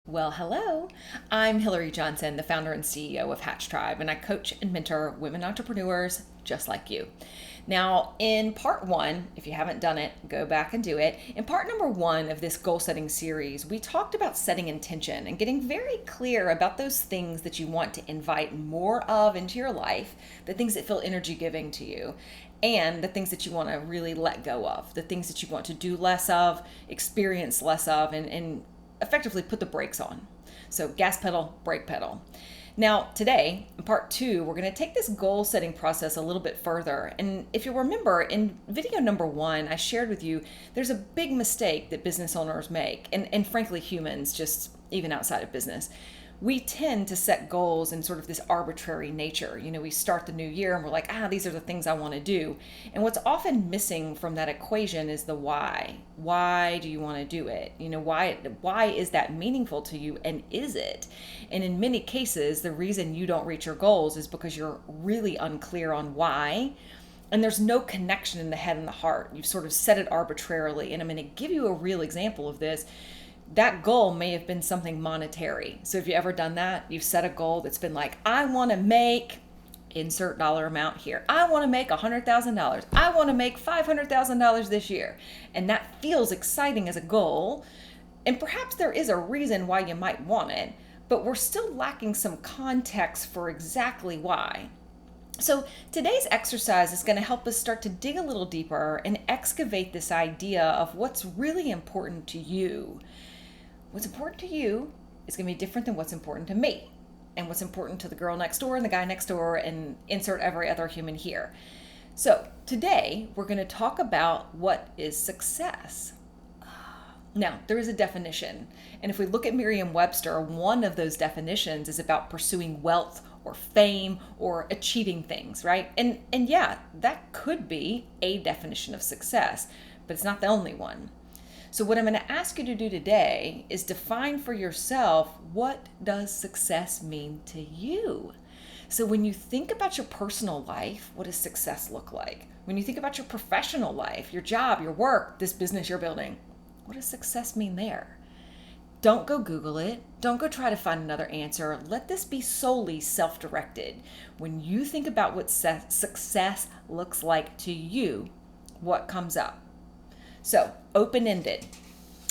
Well, hello. I'm Hilary Johnson, the founder and CEO of Hatch Tribe, and I coach and mentor women entrepreneurs just like you. Now, in part one, if you haven't done it, go back and do it. In part number one of this goal setting series, we talked about setting intention and getting very clear about those things that you want to invite more of into your life, the things that feel energy giving to you, and the things that you want to really let go of, the things that you want to do less of, experience less of, and effectively put the brakes on. So gas pedal, brake pedal. Now, today, in part two, we're going to take this goal setting process a little bit further. And if you'll remember, in video number one, I shared with you there's a big mistake that business owners make, and frankly, humans, just even outside of business. We tend to set goals in sort of this arbitrary nature. We start the new year and we're like, these are the things I want to do. And what's often missing from that equation is the why. Why do you want to do it? Why is that meaningful to you, and is it? And in many cases, the reason you don't reach your goals is because you're really unclear on why. And there's no connection in the head and the heart. You've sort of set it arbitrarily. And I'm going to give you a real example of this. That goal may have been something monetary. So if you've ever done that, you've set a goal that's been like, I want to make insert dollar amount here. I want to make $100,000. I want to make $500,000 this year. And that feels exciting as a goal. And perhaps there is a reason why you might want it, but we're still lacking some context for exactly why. So today's exercise is going to help us start to dig a little deeper and excavate this idea of what's really important to you. What's important to you is going to be different than what's important to me, and what's important to the girl next door and the guy next door, and insert every other human here. So today we're going to talk about what is success. Now, there is a definition, and if we look at Merriam-Webster, one of those definitions is about pursuing wealth or fame or achieving things, right? And yeah, that could be a definition of success, but it's not the only one. So what I'm going to ask you to do today is define for yourself, what does success mean to you? So when you think about your personal life, what does success look like? When you think about your professional life, your job, your work, this business you're building, what does success mean there? Don't go Google it. Don't go try to find another answer. Let this be solely self-directed. When you think about what success looks like to you, what comes up? So, open-ended.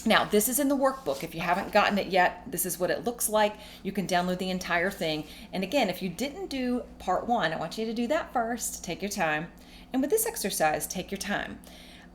Now, this is in the workbook. If you haven't gotten it yet, this is what it looks like. You can download the entire thing. And again, if you didn't do part one, I want you to do that first. Take your time. And with this exercise, take your time.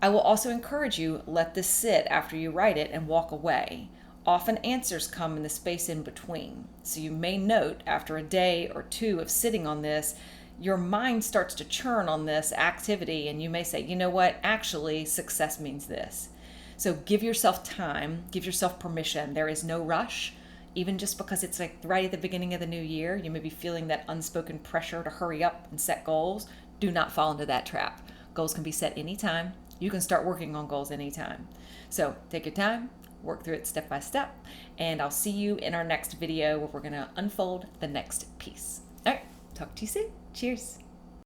I will also encourage you, let this sit after you write it and walk away. Often answers come in the space in between. So you may note after a day or two of sitting on this, your mind starts to churn on this activity, and you may say, you know what, actually, success means this. So give yourself time, give yourself permission. There is no rush. Even just because it's like right at the beginning of the new year, you may be feeling that unspoken pressure to hurry up and set goals. Do not fall into that trap. Goals can be set anytime. You can start working on goals anytime. So take your time, work through it step by step, and I'll see you in our next video where we're going to unfold the next piece. All right, talk to you soon. Cheers.